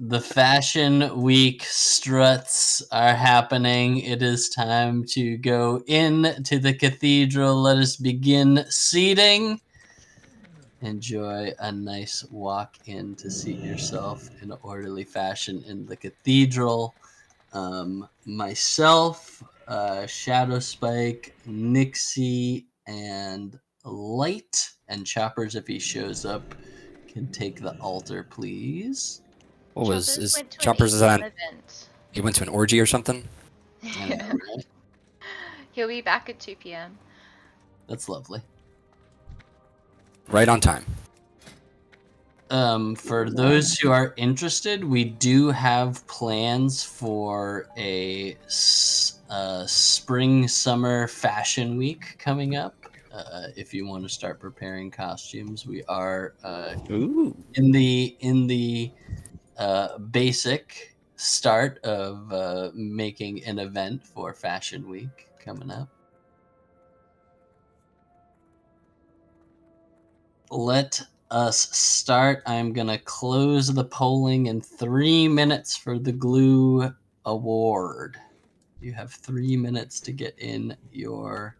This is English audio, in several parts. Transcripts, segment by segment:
The Fashion Week struts are happening. It is time to go in to the cathedral. Let us begin seating. Enjoy a nice walk in to seat yourself in an orderly fashion in the cathedral. Myself, Shadow Spike, Nixie, and Light, and Choppers, if he shows up, can take the altar, please. What was Choppers is went to Choppers is an on? 8 p.m. event. He went to an orgy or something? I know, right? He'll be back at 2 p.m. That's lovely. Right on time. For those who are interested, we do have plans for a spring-summer fashion week coming up. If you want to start preparing costumes, we are Ooh. in the basic start of making an event for Fashion Week coming up. Let us start. I'm going to close the polling in 3 minutes for the Glue Award. You have 3 minutes to get in your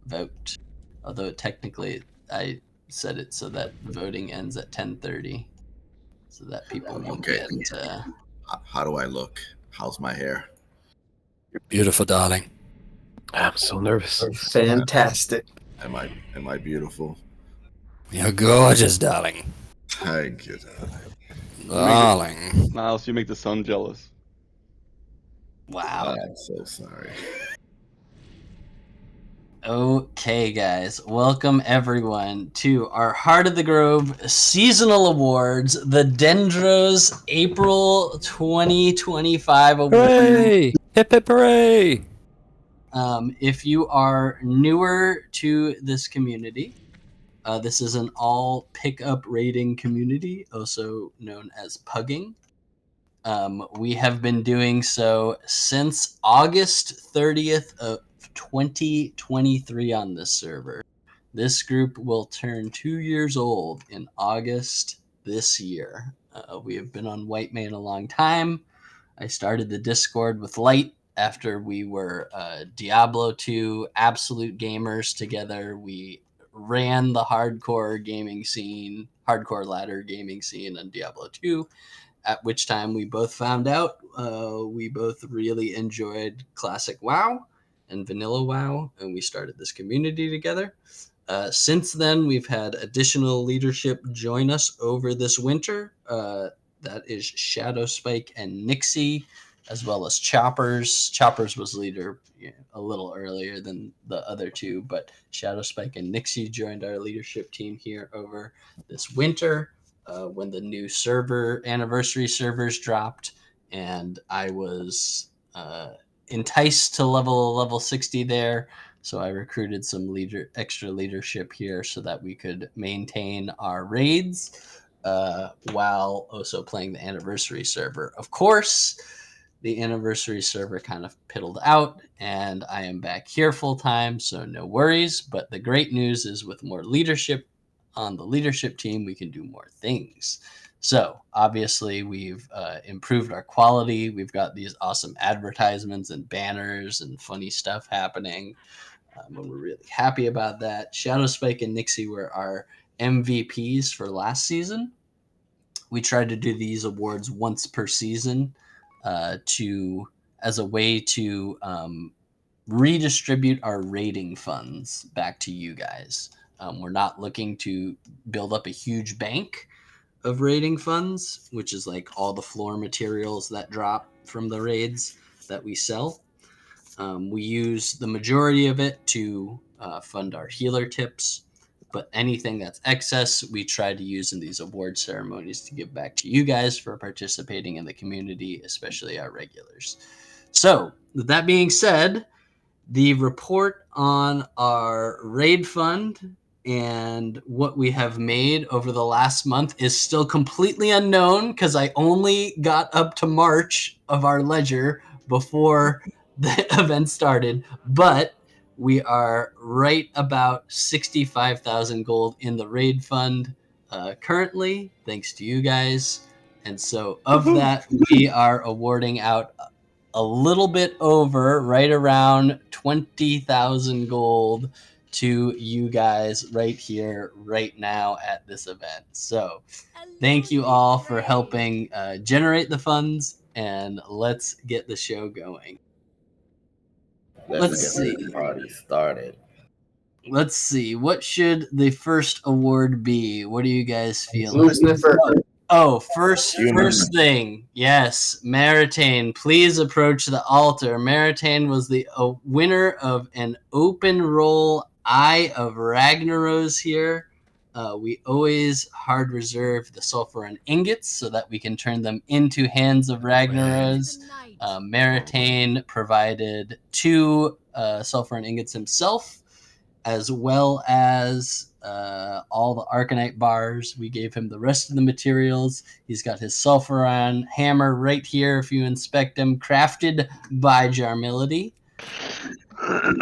vote. Although technically I set it so that voting ends at 10:30 so that people won't Okay. get... How do I look? How's my hair? You're beautiful, darling. I'm so nervous. Fantastic. Am I beautiful? You're gorgeous, darling. Thank you. Darling. Miles, you make the sun jealous. Wow. I'm so sorry. Okay, guys. Welcome, everyone, to our Heart of the Grove Seasonal Awards, the Denros April 2025 Awards. Hooray! Hip hip hooray! If you are newer to this community, this is an all pickup rating community, also known as pugging. We have been doing so since August 30th of 2023 on this server. This group will turn 2 years old in August this year. We have been on Whitemane a long time. I started the Discord with Light after we were Diablo 2 absolute gamers together. We ran the hardcore gaming scene, hardcore ladder gaming scene on Diablo 2, at which time we both found out we both really enjoyed classic WoW and vanilla WoW, and we started this community together. Since then, we've had additional leadership join us over this winter. That is Shadow Spike and Nixie, as well as Choppers. Choppers was leader a little earlier than the other two, but Shadow Spike and Nixie joined our leadership team here over this winter when the new anniversary servers dropped, and I was enticed to level 60 there. So I recruited some extra leadership here so that we could maintain our raids while also playing the anniversary server. Of course, the anniversary server kind of piddled out, and I am back here full time, so no worries. But the great news is with more leadership on the leadership team, we can do more things. So obviously we've improved our quality. We've got these awesome advertisements and banners and funny stuff happening. And we're really happy about that. Shadow Spike and Nixie were our MVPs for last season. We tried to do these awards once per season as a way to redistribute our rating funds back to you guys. We're not looking to build up a huge bank of rating funds, which is like all the floor materials that drop from the raids that we sell. We use the majority of it to fund our healer tips, but anything that's excess, we try to use in these award ceremonies to give back to you guys for participating in the community, especially our regulars. So, with that being said, the report on our raid fund and what we have made over the last month is still completely unknown because I only got up to March of our ledger before the event started, but we are right about 65,000 gold in the raid fund currently, thanks to you guys. And so of that, we are awarding out a little bit over, right around 20,000 gold to you guys right here, right now at this event. So thank you all for helping generate the funds, and let's get the show going. Let's see. Get the party started. Let's see. What should the first award be? What do you guys feel? Blue Sniffer. Oh, first thing. Yes, Maritane, please approach the altar. Maritane was the winner of an open roll Eye of Ragnaros here. We always hard reserve the sulfur and ingots so that we can turn them into Hands of Ragnaros. Maritane provided 2 sulfur and ingots himself, as well as all the Arcanite bars. We gave him the rest of the materials. He's got his Sulfuron hammer right here if you inspect him, crafted by Jarmility.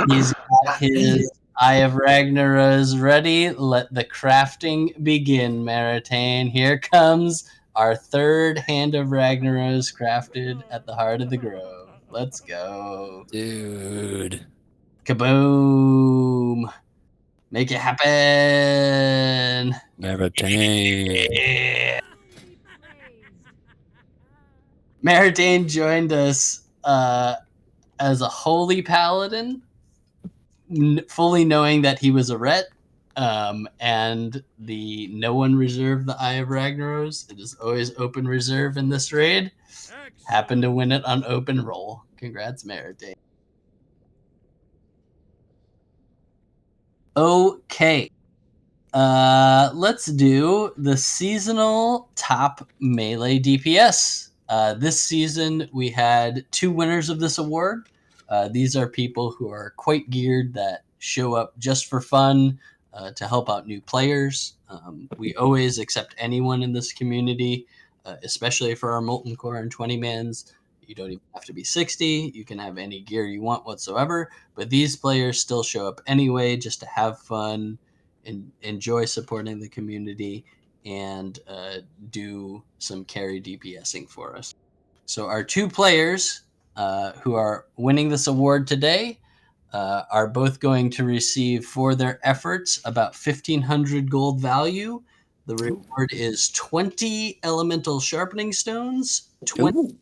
He's got his Eye of Ragnaros ready. Let the crafting begin, Maritane. Here comes our third Hand of Ragnaros crafted at the heart of the grove. Let's go. Dude. Kaboom. Make it happen. Maritane. Yeah. Maritane joined us as a holy paladin, fully knowing that he was a ret, and the no one reserved the Eye of Ragnaros. It is always open reserve in this raid. Happened to win it on open roll. Congrats, Maritane. Okay. Let's do the seasonal top melee DPS. This season we had 2 winners of this award. These are people who are quite geared that show up just for fun to help out new players. We always accept anyone in this community, especially for our Molten Core and 20-mans. You don't even have to be 60. You can have any gear you want whatsoever. But these players still show up anyway just to have fun and enjoy supporting the community and do some carry DPSing for us. So our 2 players who are winning this award today are both going to receive for their efforts about 1,500 gold value. The reward is 20 elemental sharpening stones, 20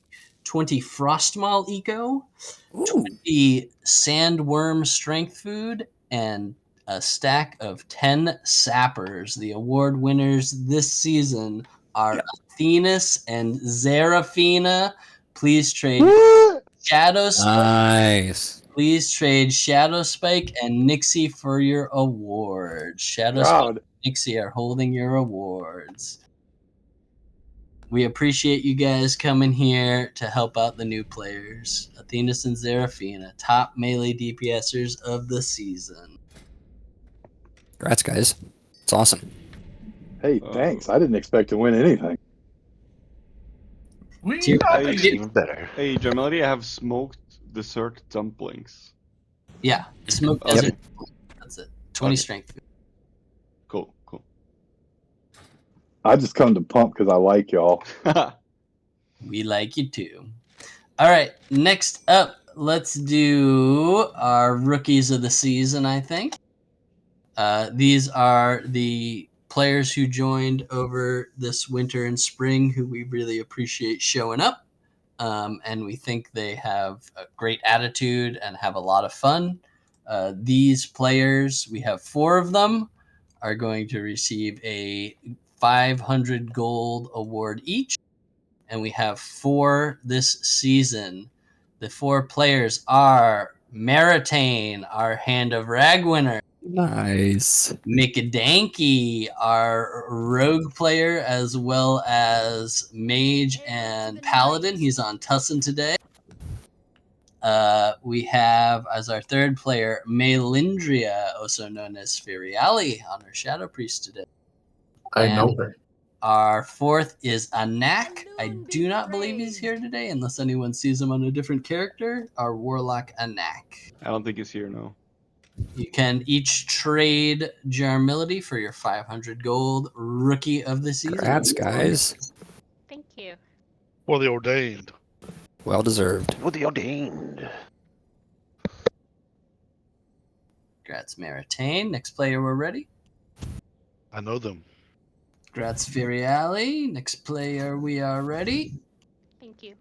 Frostmaul eco, 20 sandworm strength food, and a stack of 10 sappers. The award winners this season are Athenas and Zeraphina. Please trade Shadow Spike. Nice. Please trade Shadow Spike and Nixie for your awards. Shadow Spike and Nixie are holding your awards. We appreciate you guys coming here to help out the new players. Athenas and Zeraphina, top melee DPSers of the season. Congrats, guys. It's awesome. Hey, thanks. I didn't expect to win anything. Even better. Hey, Jarmility, I have smoked dessert dumplings. Yeah, smoked Okay. desert. That's it. 20 Okay. strength. Cool. I just come to pump because I like y'all. We like you too. All right, next up, let's do our rookies of the season, I think. These are the players who joined over this winter and spring who we really appreciate showing up. And we think they have a great attitude and have a lot of fun. These players, we have 4 of them, are going to receive a 500 gold award each. And we have 4 this season. The 4 players are Maritane, our Hand of Rag winner. Nice. Mikadanki, our rogue player, as well as mage and paladin. He's on Tussin today. We have as our 3rd player Melindria, also known as Firiali, on our Shadow Priest today. I know her. Our 4th is a Knack. I do not believe he's here today, unless anyone sees him on a different character. Our Warlock, a Knack. I don't think he's here now. You can each trade Jarmility for your 500 gold rookie of the season. Congrats, guys. Thank you. For the ordained. Well deserved. For the ordained. Congrats, Maritain. Next player, we're ready. I know them. Congrats, Firiali. Next player, we are ready. Thank you.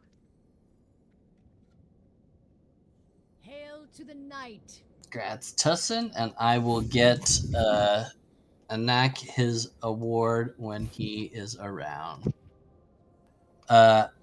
Hail to the night. Congrats, Tussin. And I will get Knack his award when he is around.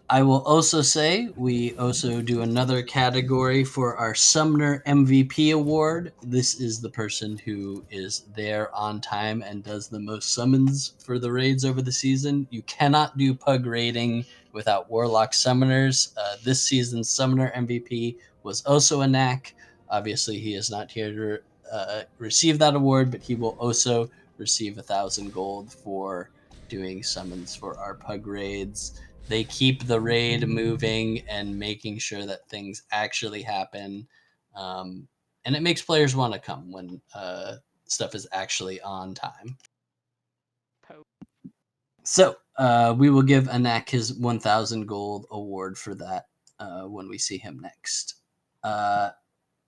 I will also say we also do another category for our Summoner MVP award. This is the person who is there on time and does the most summons for the raids over the season. You cannot do pug raiding without Warlock Summoners. This season's Summoner MVP was also a Knack. Obviously, he is not here to receive that award, but he will also receive 1,000 gold for doing summons for our pug raids. They keep the raid moving and making sure that things actually happen. And it makes players want to come when stuff is actually on time. So we will give Knack his 1,000 gold award for that when we see him next.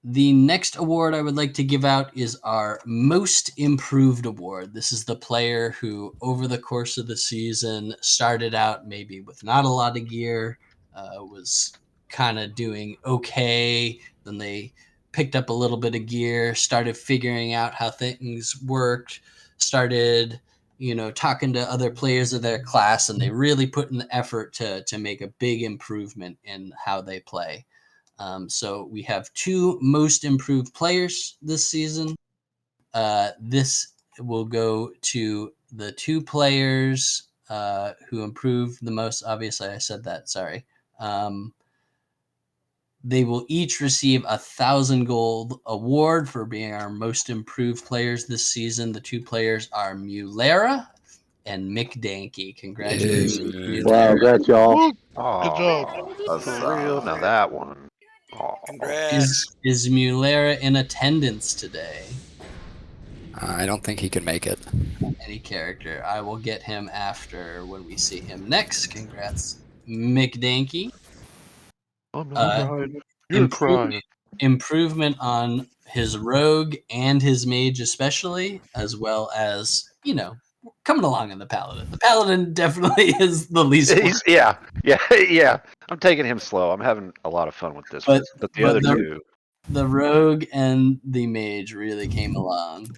The next award I would like to give out is our Most Improved Award. This is the player who, over the course of the season, started out maybe with not a lot of gear, was kind of doing okay. Then they picked up a little bit of gear, started figuring out how things worked, started, talking to other players of their class, and they really put in the effort to make a big improvement in how they play. So we have 2 most improved players this season. This will go to the 2 players who improved the most. Obviously, I said that. Sorry. They will each receive 1,000 gold award for being our most improved players this season. The 2 players are Mulera and Mick Danke. Congratulations, Hey. Wow, congrats, y'all. Good job. For real? Now that one. Congrats. Is Mulera in attendance today? I don't think he can make it. Any character. I will get him after when we see him next. Congrats, Mick Danke. I'm not crying. You're Improvement, crying. improvement on his rogue and his mage especially, as well as, coming along in the paladin. The paladin definitely is the least worst. Yeah. I'm taking him slow. I'm having a lot of fun with this, but the other 2. The rogue and the mage really came along.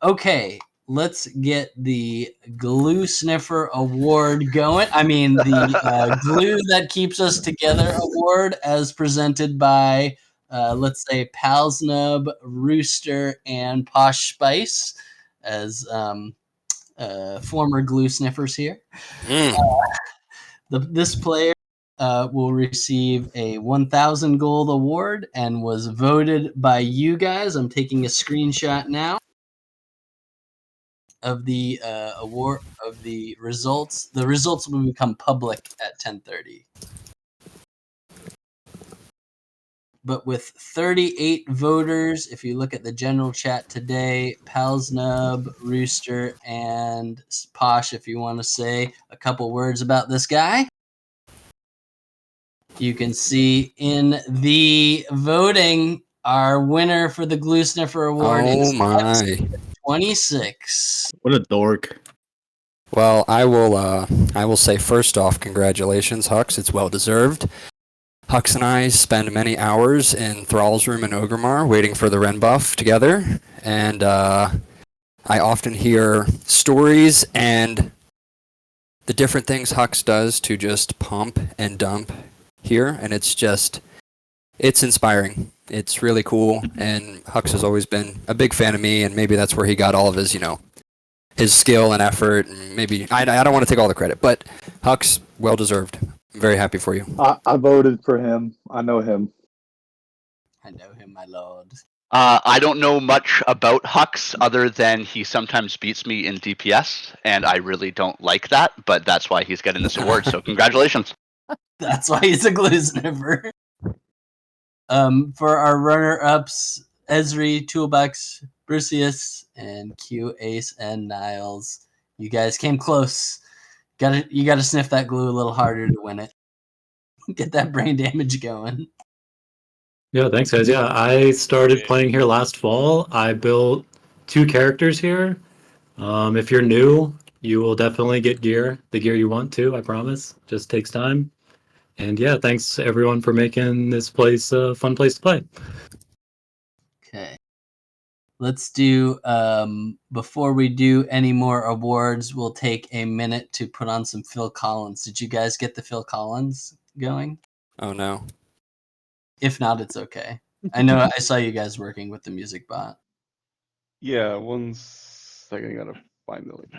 Okay, let's get the Glue Sniffer award going. I mean, the glue that keeps us together award, as presented by, let's say, Palsnub, Rooster, and Posh Spice, as former glue sniffers here. This player will receive a 1,000 gold award and was voted by you guys. I'm taking a screenshot now of the award, of the results. The results will become public at 10:30. But with 38 voters, if you look at the general chat today, Palsnub, Rooster, and Posh, if you want to say a couple words about this guy, you can see in the voting, our winner for the Glue Sniffer Award is 26. What a dork. Well, I will say first off, congratulations, Hux. It's well deserved. Hux and I spend many hours in Thrall's room in Ogremar waiting for the Ren buff together, and I often hear stories and the different things Hux does to just pump and dump here, and it's inspiring. It's really cool, and Hux has always been a big fan of me, and maybe that's where he got all of his, his skill and effort, and maybe, I don't want to take all the credit, but Hux, well deserved. I'm very happy for you. I voted for him. I know him. I know him, my lord. I don't know much about Hux other than he sometimes beats me in DPS, and I really don't like that, but that's why he's getting this award, so congratulations. That's why he's a Glue Sniffer. For our runner-ups, Esri, Toolbox, Brucius, and Q, Ace, and Niles. You guys came close. You gotta sniff that glue a little harder to win it. Get that brain damage going. Yeah, thanks guys. Yeah, I started playing here last fall. I built 2 characters here. If you're new, you will definitely get the gear you want to, I promise. Just takes time. And yeah, thanks everyone for making this place a fun place to play. Okay. Let's do, before we do any more awards, we'll take a minute to put on some Phil Collins. Did you guys get the Phil Collins going? Oh no. If not, it's okay. I know I saw you guys working with the music bot. Yeah, 1 second, I gotta find the link.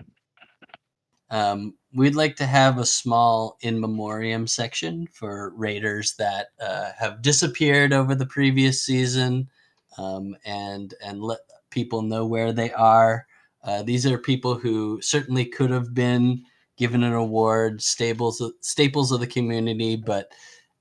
We'd like to have a small in memoriam section for raiders that have disappeared over the previous season, and let people know where they are. These are people who certainly could have been given an award, staples of the community, but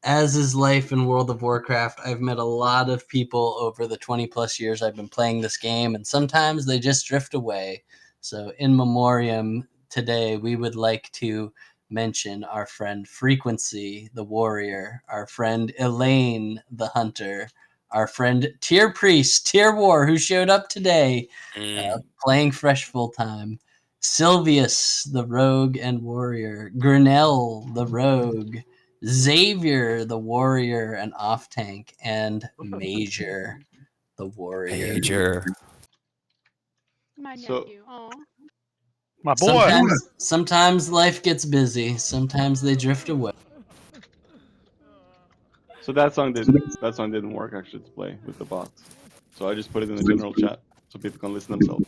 as is life in World of Warcraft, I've met a lot of people over the 20 plus years I've been playing this game, and sometimes they just drift away. So in memoriam today, we would like to mention our friend Frequency, the warrior, our friend Elaine, the hunter, our friend Tier Priest, Tier War, who showed up today, playing fresh full time, Sylvius, the rogue and warrior, Grinnell, the rogue, Xavier, the warrior and off tank, and Major, the warrior. Major. My So- nephew. Aw. My boy. Sometimes life gets busy. Sometimes they drift away. So that song didn't work actually to play with the bots. So I just put it in the general chat so people can listen themselves.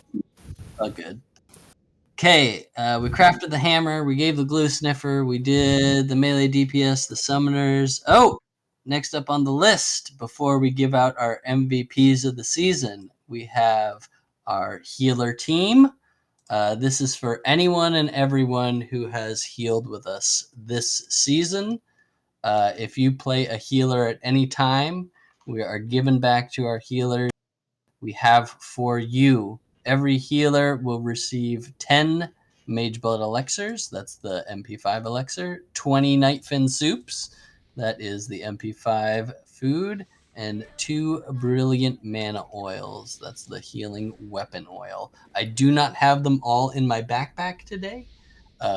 Oh, good. Okay, we crafted the hammer. We gave the glue sniffer. We did the melee DPS, the summoners. Oh, next up on the list, before we give out our MVPs of the season, we have our healer team. This is for anyone and everyone who has healed with us this season. If you play a healer at any time, we are given back to our healers. We have for you, every healer will receive 10 Mage Blood Elixirs. That's the MP5 Elixir. 20 Nightfin Soups. That is the MP5 food. And 2 Brilliant Mana Oils. That's the Healing Weapon Oil. I do not have them all in my backpack today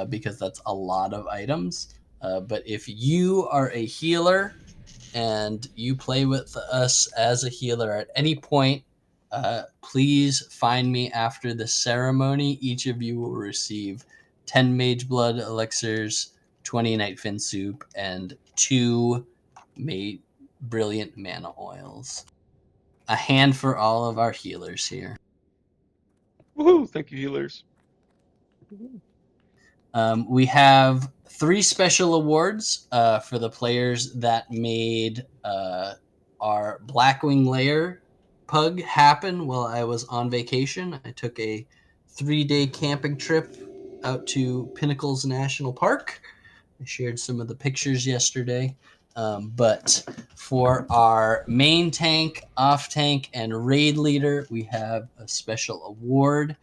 because that's a lot of items. But if you are a healer and you play with us as a healer at any point, please find me after the ceremony. Each of you will receive 10 Mage Blood Elixirs, 20 Nightfin Soup, and 2 Brilliant Mana Oils. A hand for all of our healers here. Woohoo! Thank you, healers. We have 3 special awards for the players that made our Blackwing Lair pug happen while I was on vacation. I took a 3-day camping trip out to Pinnacles National Park. I shared some of the pictures yesterday. But for our main tank, off tank, and raid leader, we have a special award.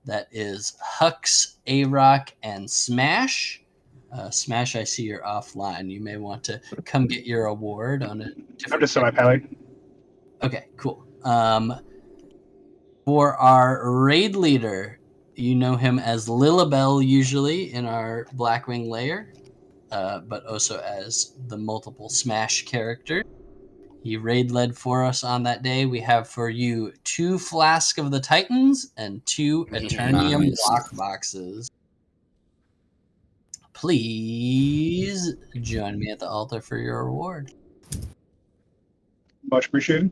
That is Hux, A-Rock, and Smash. Smash, I see you're offline. You may want to come get your award on a different... I'm just semi-pally. Okay, cool. For our raid leader, you know him as Lilibel usually in our Blackwing Lair, but also as the multiple Smash character. He raid led for us on that day. We have for you 2 Flask of the Titans and 2 Eternium lock boxes. Please join me at the altar for your reward. Much appreciated.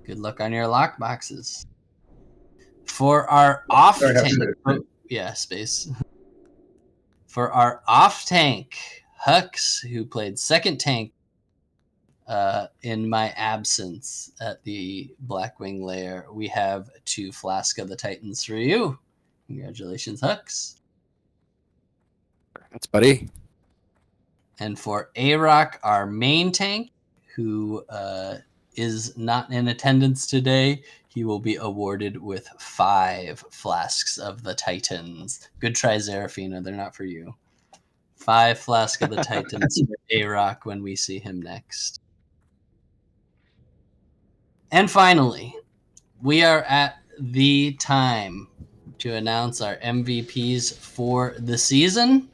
Good luck on your lock boxes. For our off tank, space. For our off tank, Hux, who played second tank in my absence at the Blackwing Lair, we have 2 Flask of the Titans for you. Congratulations, Hux. Thanks, buddy. And for A-Rock, our main tank, who is not in attendance today, he will be awarded with 5 flasks of the Titans. Good try, Zerafina. They're not for you. 5 flasks of the Titans for A-Rock when we see him next. And finally, we are at the time to announce our MVPs for the season.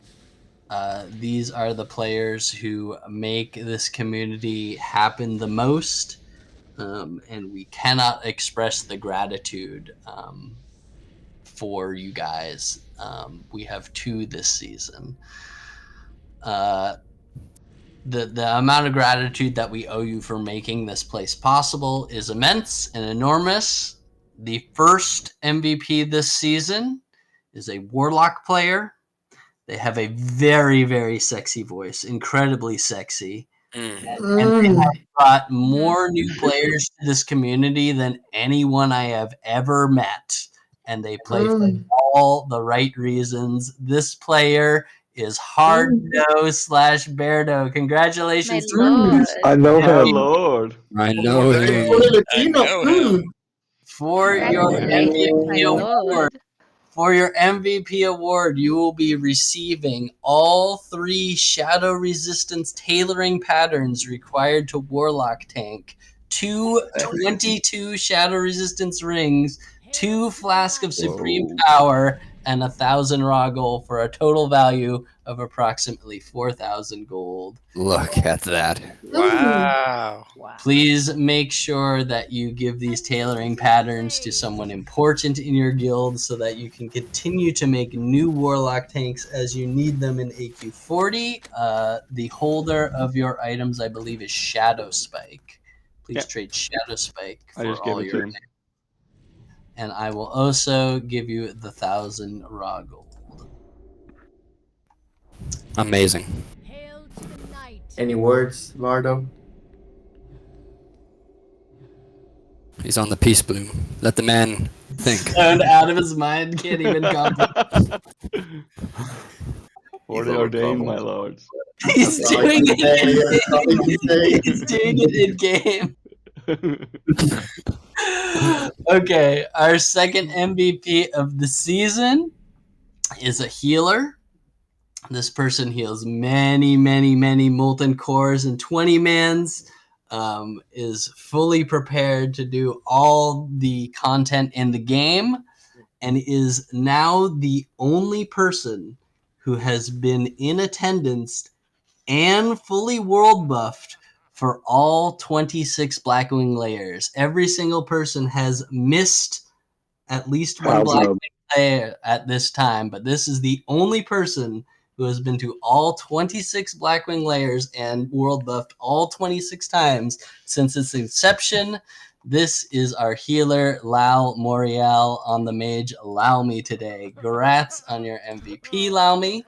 These are the players who make this community happen the most. And we cannot express the gratitude for you guys. We have 2 this season. The amount of gratitude that we owe you for making this place possible is immense and enormous. The first MVP this season is a Warlock player. They have a very, very sexy voice, incredibly sexy. And they have brought more new players to this community than anyone I have ever met. And they play for all the right reasons. This player is Hard-No/Beardo. Congratulations to Lord. I know My him. lord. I know him. For your Congratulations, my MVP award. lord. For your MVP award, you will be receiving all 3 shadow resistance tailoring patterns required to Warlock tank, 2 22 shadow resistance rings, 2 flask of supreme power, and 1,000 raw gold for a total value of approximately 4,000 gold. Look at that. Wow. Please make sure that you give these tailoring patterns to someone important in your guild so that you can continue to make new Warlock tanks as you need them in AQ40. The holder of your items, I believe, is Shadow Spike. Please trade Shadow Spike I for just gave all it to your him. and I will also give you the 1,000 raw gold. Amazing. Hail to the night. Any words, Vardo? He's on the peace bloom. Let the man think. Stoned out of his mind, can't even comprehend. Already ordained, my lords. He's That's all I doing can say. That's all I can say. He's doing it in game. Okay, our second MVP of the season is a healer. This person heals many, many, many molten cores and 20 mans. Is fully prepared to do all the content in the game, and is now the only person who has been in attendance and fully world buffed for all 26 Blackwing layers. Every single person has missed at least one Blackwing layer at this time, but this is the only person who has been to all 26 Blackwing layers and world buffed all 26 times since its inception. This is our healer, Lau Morial, on the mage Allow Me today. Congrats on your MVP, Allow Me.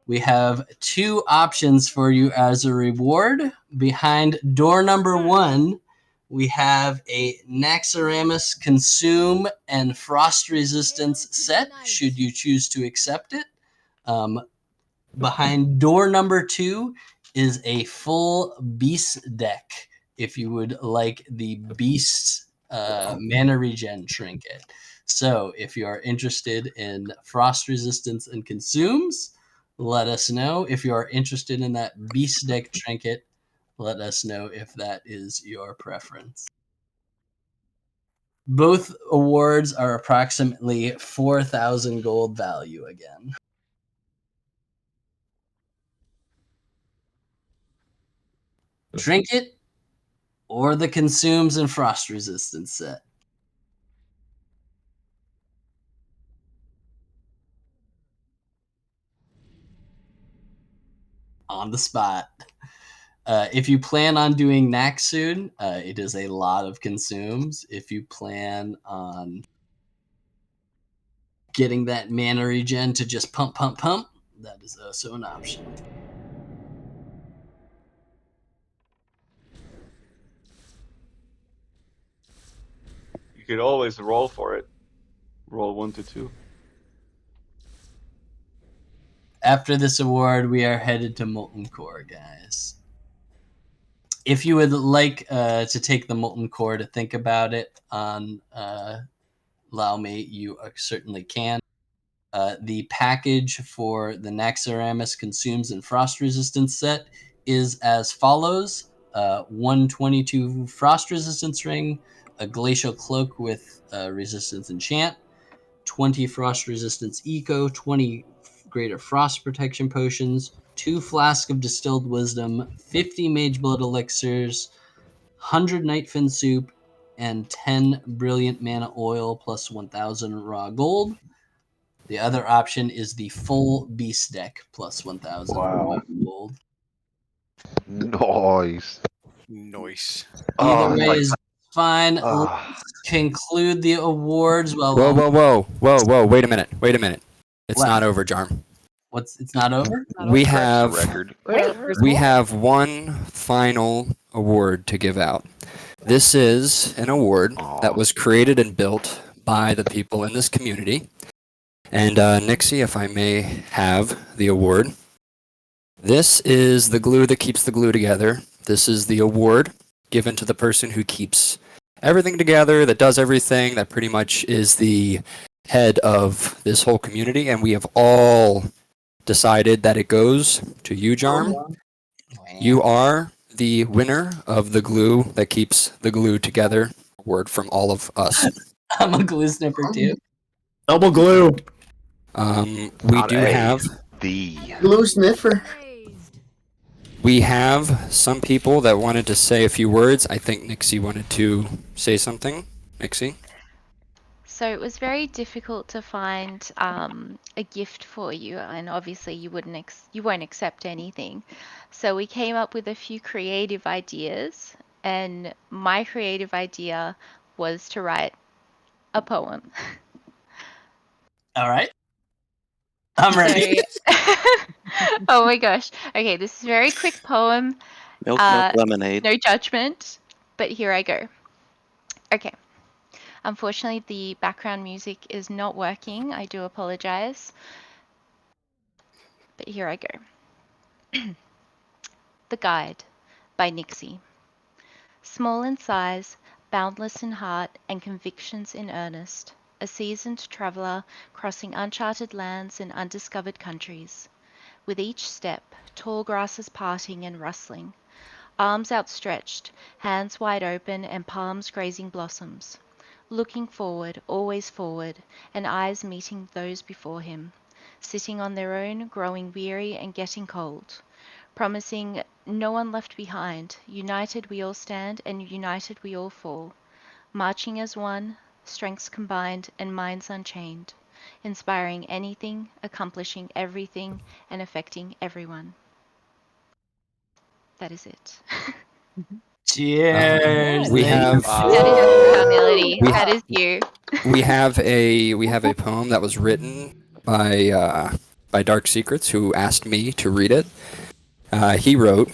We have 2 options for you as a reward. Behind door number 1, we have a Naxxramas Consume and Frost Resistance set, should you choose to accept it. Behind door number 2 is a full Beast deck, if you would like the Beast mana regen trinket. So if you are interested in Frost Resistance and Consumes, let us know. If you are interested in that Beast deck trinket, let us know if that is your preference. Both awards are approximately 4,000 gold value again. Trinket or the Consumes and Frost Resistance set? On the spot. If you plan on doing Knack soon, it is a lot of Consumes. If you plan on getting that mana regen to just pump, that is also an option. You could always roll for it. Roll 1 to 2. After this award, we are headed to Molten Core, guys. if you would like to take the molten core to think about it on Laomate, you certainly can. The package for the Naxxramas Consumes and Frost Resistance set is as follows. 122 Frost Resistance Ring, a Glacial Cloak with Resistance Enchant, 20 Frost Resistance Eco, 20 Greater Frost Protection Potions, 2 Flask of Distilled Wisdom, 50 Mage Blood Elixirs, 100 Nightfin Soup, and 10 Brilliant Mana Oil plus 1,000 Raw Gold. The other option is the full Beast deck plus 1,000 Wow. gold. Nice. Nice. Either way is fine. Let's conclude the awards. Whoa. Wait a minute. It's What? not over, Jarm. It's not over? We Scratch the have record. one final award to give out. This is an award that was created and built by the people in this community. And Nixie, if I may have the award. This is the glue that keeps the glue together. This is the award given to the person who keeps everything together, that does everything, that pretty much is the head of this whole community. And we have all decided that it goes to you, Jarm. You are the winner of the glue that keeps the glue together. Award from all of us. I'm a glue sniffer too. Double glue. We do have the Glue sniffer. We have some people that wanted to say a few words. I think Nixie wanted to say something. Nixie? So it was very difficult to find a gift for you, and obviously you won't accept anything. So we came up with a few creative ideas, and my creative idea was to write a poem. All right. I'm ready. Oh my gosh. Okay, this is a very quick poem. Milk lemonade. No judgment, but here I go. Okay. Unfortunately, the background music is not working. I do apologize. But here I go. The Guide by Nixie. Small in size, boundless in heart, and convictions in earnest. A seasoned traveler crossing uncharted lands and undiscovered countries. With each step, tall grasses parting and rustling. Arms outstretched, hands wide open, and palms grazing blossoms. Looking forward, always forward, and eyes meeting those before him. Sitting on their own, growing weary and getting cold. Promising no one left behind. United we all stand, and united we all fall. Marching as one, strengths combined and minds unchained. Inspiring anything, accomplishing everything, and affecting everyone. That is it. Cheers. We have That is our melody. That is you. we have a poem that was written by Dark Secrets, who asked me to read it. He wrote,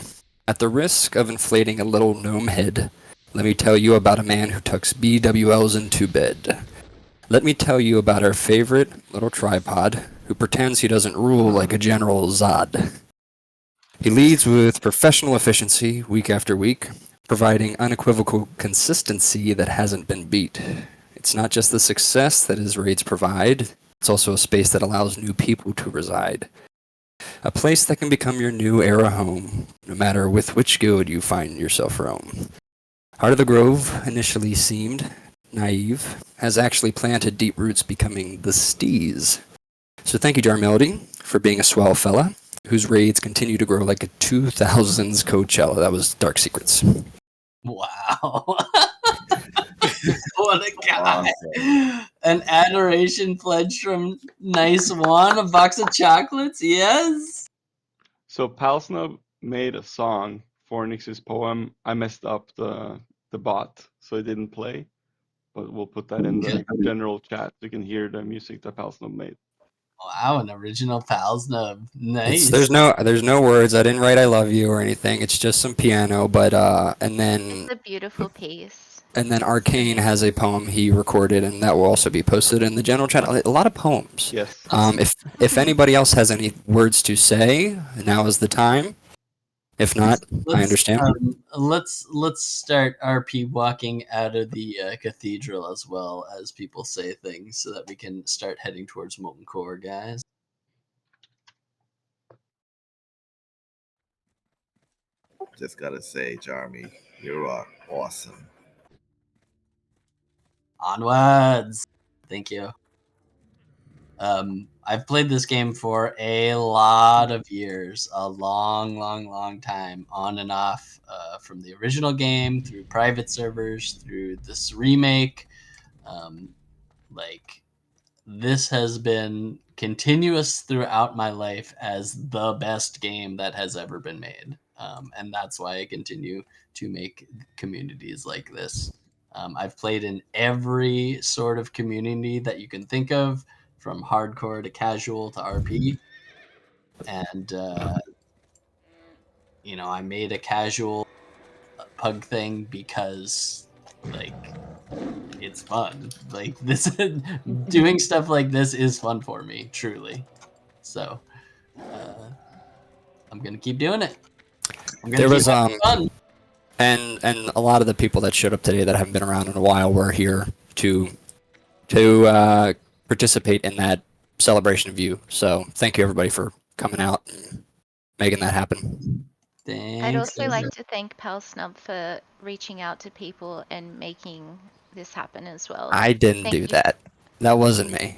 "At the risk of inflating a little gnome head, let me tell you about a man who tucks BWLs into bed. Let me tell you about our favorite little tripod who pretends he doesn't rule like a General Zod. He leads with professional efficiency week after week, providing unequivocal consistency that hasn't been beat. It's not just the success that his raids provide, it's also a space that allows new people to reside. A place that can become your new era home, no matter with which guild you find yourself roam. Heart of the Grove initially seemed naive, has actually planted deep roots becoming the Steez. So thank you, Jar Melody, for being a swell fella, whose raids continue to grow like a 2000s Coachella." That was Dark Secrets. Wow. What a guy. An adoration pledge from Nice One, a box of chocolates, yes? So Palsnub made a song for Nix's poem. I messed up the bot, so it didn't play. But we'll put that in the general chat so you can hear the music that Palsnub made. Wow, an original Palsnub. Nice. There's no words. I didn't write "I love you" or anything. It's just some piano. But and then It's a beautiful piece. and then Arcane has a poem he recorded, and that will also be posted in the general chat. A lot of poems. Yes. If anybody else has any words to say, now is the time. If not, I understand. Let's start RP walking out of the cathedral as well as people say things, so that we can start heading towards Molten Core, guys. Just gotta say, Jarmy, you are awesome. Onwards. Thank you. I've played this game for a lot of years, a long time, on and off, from the original game through private servers, through this remake. Like, this has been continuous throughout my life as the best game that has ever been made. And that's why I continue to make communities like this. I've played in every sort of community that you can think of, from hardcore to casual to RP. And, I made a casual pug thing because, like, it's fun. Like, this, doing stuff like this is fun for me, truly. So, I'm gonna keep doing it. There was fun. And a lot of the people that showed up today that haven't been around in a while were here to participate in that celebration of you. So thank you everybody for coming out and making that happen. Thanks. I'd also like to thank Pal Snub for reaching out to people and making this happen as well. I didn't Thank do you. that. That wasn't me.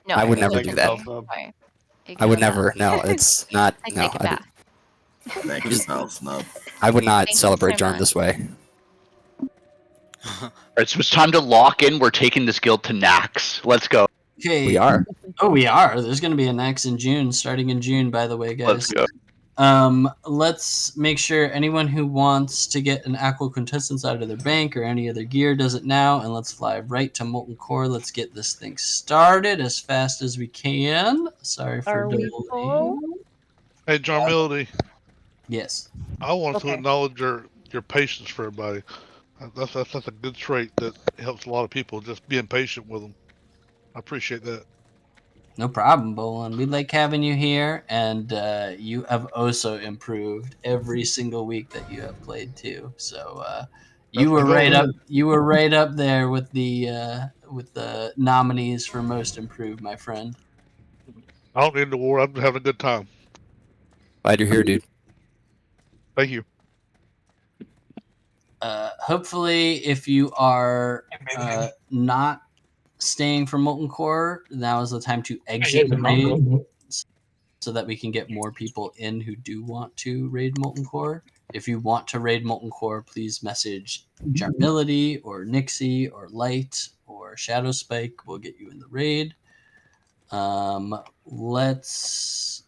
No, I would never it do wasn't that. me. No, I ignore would that. never. No, it's not. I No, take it I, back. Thank you, Pal Snub. I would not Thank you celebrate so Jarm much. this way. Alright, so it's time to lock in. We're taking this guild to Knacks. Let's go. Okay. We are. Oh, we are. There's gonna be a next in June, starting in June, by the way, guys. Let's go. Let's make sure anyone who wants to get an Aqua Quintessence out of their bank or any other gear does it now, and let's fly right to Molten Core. Let's get this thing started as fast as we can. Sorry for Are we delaying. full? Hey, Jarmility, Yes. I want to Okay. acknowledge your patience for everybody. That's a good trait that helps a lot of people. Just being patient with them. I appreciate that. No problem, Bolin. We like having you here, and you have also improved every single week that you have played too. So you That's were the right goal. up. You were right up there with the nominees for most improved, my friend. I don't need the war. I'm having a good time. Glad you're here, dude. Thank you. Hopefully, if you are not staying for Molten Core, now is the time to exit the raid, so that we can get more people in who do want to raid Molten Core. If you want to raid Molten Core, please message Jarmility or Nixie or Light or Shadow Spike. We'll get you in the raid. Let's.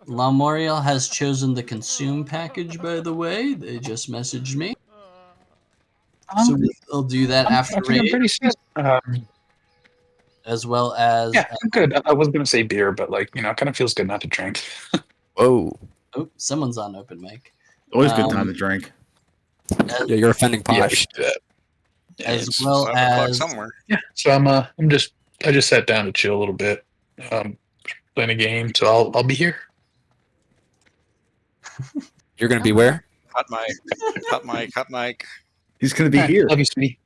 Lamoriel has chosen the consume package, by the way. They just messaged me. So we'll do that after raid. As well as... Yeah, I'm good. I was going to say beer, but it kind of feels good not to drink. Whoa. Oh, someone's on open mic. Always a good time to drink. Yeah, you're offending Yeah, we Posh. should do that. Yeah, As it's well 5 o'clock as... somewhere. Yeah, so I just sat down to chill a little bit, playing a game, so I'll be here. You're gonna be where? Hot mic. He's gonna be here. Love you, sweetie.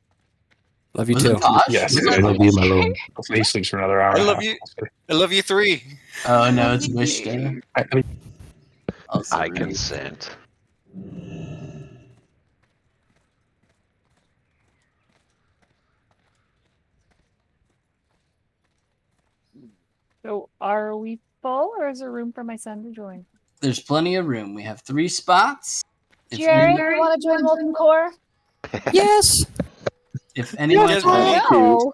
Love you Was too. it Posh? Yes, Was it I love you, my Posh? little. Hopefully he sleeps for another hour. I love you. I love you 3. Oh no, it's Wishta. Also I rude. consent. So are we full, or is there room for my son to join? There's plenty of room. We have 3 spots. If Jared, any- you want to join Molten Core? Yes. If anyone... Yes, I know.